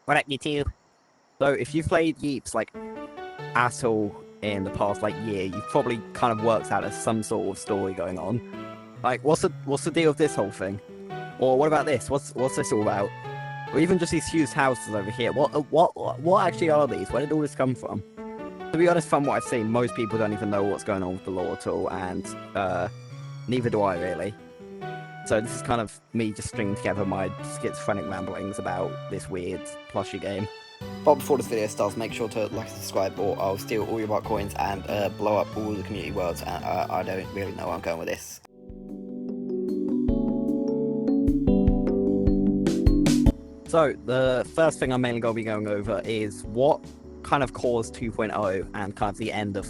What up, you two? So, if you've played Yeeps, like, at all in the past, like, year, you've probably kind of worked out there's some sort of story going on. Like, what's the deal with this whole thing? Or what about this? What's this all about? Or even just these huge houses over here. What actually are these? Where did all this come from? To be honest, from what I've seen, most people don't even know what's going on with the lore at all, and neither do I really. So this is kind of me just stringing together my schizophrenic ramblings about this weird plushie game. But before this video starts, make sure to like and subscribe, or I'll steal all your bot coins and blow up all the community worlds, and I don't really know where I'm going with this. So the first thing I'm mainly going to be going over is what kind of caused 2.0 and kind of the end of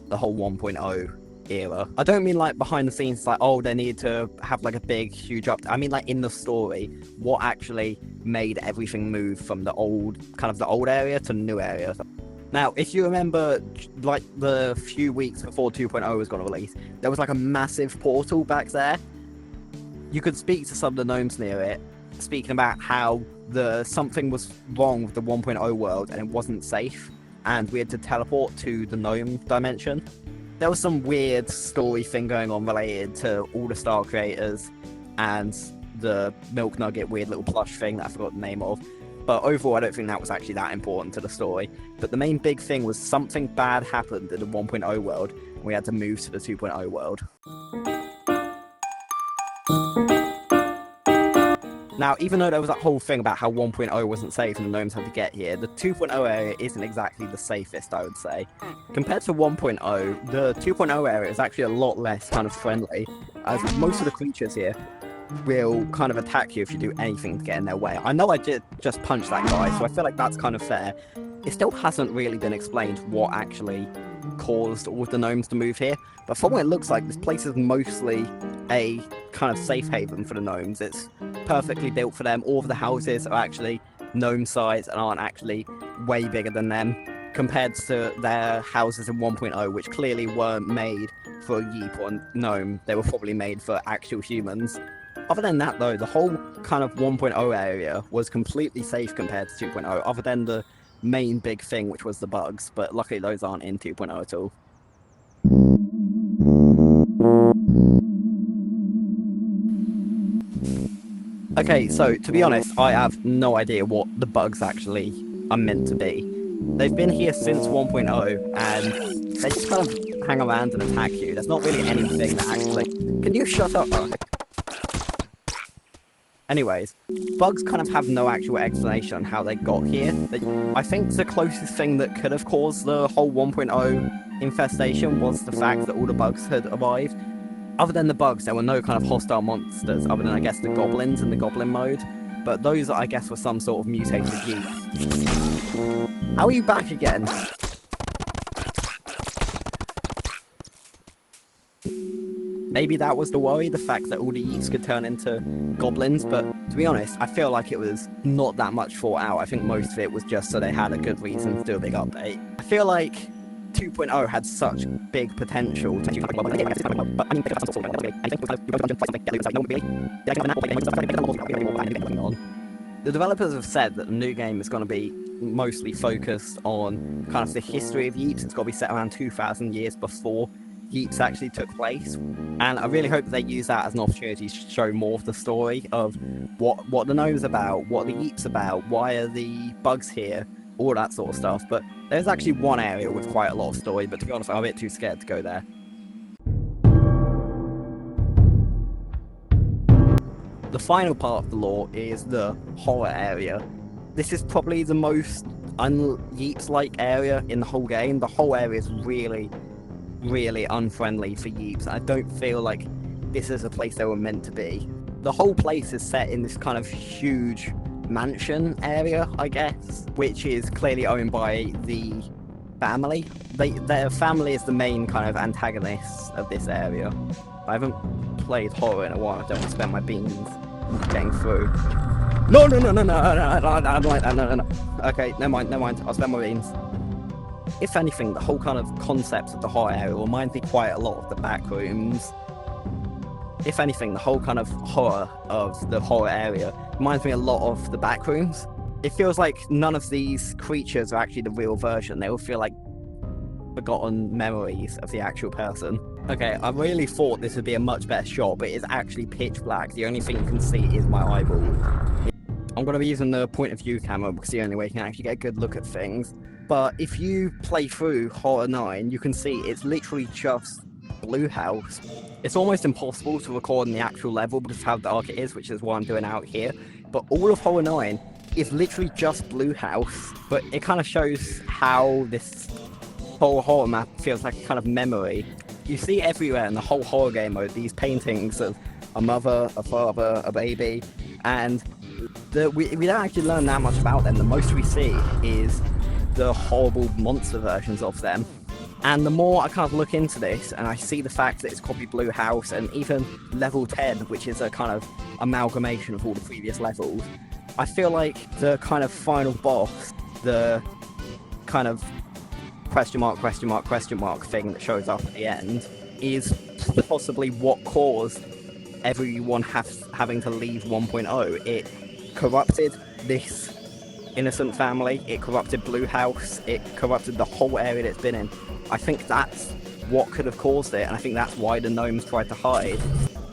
the whole 1.0 era. I don't mean like behind the scenes, like, oh, they need to have like a big huge up. I mean like in the story, what actually made everything move from the old area to the new area. Now, if you remember, like the few weeks before 2.0 was going to release, there was like a massive portal back there. You could speak to some of the gnomes near it, speaking about how something was wrong with the 1.0 world and it wasn't safe, and we had to teleport to the gnome dimension. There was some weird story thing going on related to all the star creators and the milk nugget weird little plush thing that I forgot the name of. But overall, I don't think that was actually that important to the story. But the main big thing was something bad happened in the 1.0 world, and we had to move to the 2.0 world. Now, even though there was that whole thing about how 1.0 wasn't safe and the gnomes had to get here, the 2.0 area isn't exactly the safest, I would say. Compared to 1.0, the 2.0 area is actually a lot less kind of friendly, as most of the creatures here will kind of attack you if you do anything to get in their way. I know I did just punch that guy, so I feel like that's kind of fair. It still hasn't really been explained what actually caused all of the gnomes to move here, but from what it looks like, this place is mostly a kind of safe haven for the gnomes. It's perfectly built for them. All of the houses are actually gnome size and aren't actually way bigger than them compared to their houses in 1.0, which clearly weren't made for a Yeep or gnome. They were probably made for actual humans. Other than that though, the whole kind of 1.0 area was completely safe compared to 2.0, other than the main big thing, which was the bugs, but luckily those aren't in 2.0 at all. Okay, so to be honest, I have no idea what the bugs actually are meant to be. They've been here since 1.0, and they just kind of hang around and attack you. There's not really anything that actually... Can you shut up? Anyways, bugs kind of have no actual explanation on how they got here. I think the closest thing that could have caused the whole 1.0 infestation was the fact that all the bugs had arrived. Other than the bugs, there were no kind of hostile monsters, other than, I guess, the goblins in the goblin mode. But those, I guess, were some sort of mutated Yeep. How are you back again? Maybe that was the worry, the fact that all the Yeeps could turn into goblins, but to be honest, I feel like it was not that much thought out. I think most of it was just so they had a good reason to do a big update. I feel like 2.0 had such big potential to The developers have said that the new game is going to be mostly focused on kind of the history of Yeeps. It's got to be set around 2,000 years before Yeeps actually took place, and I really hope they use that as an opportunity to show more of the story of what the gnome's about, what the Yeeps about, why are the bugs here, all that sort of stuff. But there's actually one area with quite a lot of story, but to be honest, I'm a bit too scared to go there. The final part of the lore is the horror area. This is probably the most un-Yeeps-like area in the whole game. The whole area is really unfriendly for Yeeps. I don't feel like this is a place they were meant to be. The whole place is set in this kind of huge mansion area, I guess, which is clearly owned by the family. Their family is the main kind of antagonists of this area. I haven't played horror in a while. I don't want to spend my beans getting through. No. Okay, never mind. I'll spend my beans. If anything, the whole kind of concept of the horror area reminds me quite a lot of the back rooms. If anything, the whole kind of horror of the horror area reminds me a lot of the back rooms. it feels like none of these creatures are actually the real version. They all feel like forgotten memories of the actual person. Okay, I really thought this would be a much better shot, but it's actually pitch black. The only thing you can see is my eyeball. I'm going to be using the point of view camera because the only way you can actually get a good look at things. But if you play through Horror 9, you can see it's literally just Blue House. It's almost impossible to record in the actual level because of how dark it is, which is what I'm doing out here. But all of Horror 9 is literally just Blue House. But it kind of shows how this whole horror map feels like a kind of memory. You see everywhere in the whole horror game mode these paintings of a mother, a father, a baby, and we don't actually learn that much about them. The most we see is the horrible monster versions of them. And the more I kind of look into this and I see the fact that it's copied Blue House and even level 10, which is a kind of amalgamation of all the previous levels, I feel like the kind of final boss, the kind of question mark thing that shows up at the end, is possibly what caused everyone having to leave 1.0. It corrupted this innocent family, it corrupted Blue House, it corrupted the whole area it's been in. I think that's what could have caused it, and I think that's why the gnomes tried to hide.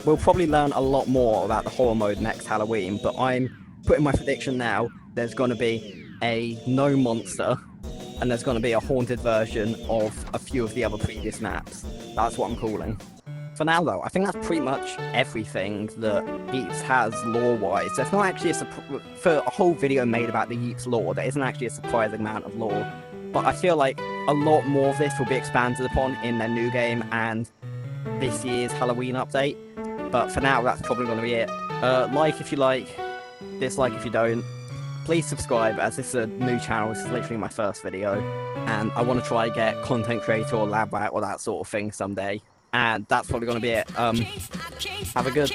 We'll probably learn a lot more about the horror mode next Halloween, but I'm putting my prediction now. There's going to be a gnome monster, and there's going to be a haunted version of a few of the other previous maps. That's what I'm calling. For now, though, I think that's pretty much everything that Yeeps has lore-wise. There's not actually for a whole video made about the Yeeps lore, there isn't actually a surprising amount of lore. But I feel like a lot more of this will be expanded upon in their new game and this year's Halloween update. But for now, that's probably going to be it. Like if you like, dislike if you don't. Please subscribe, as this is a new channel. This is literally my first video, and I want to try get content creator or lab rat or that sort of thing someday. And that's probably going to be it. Have a good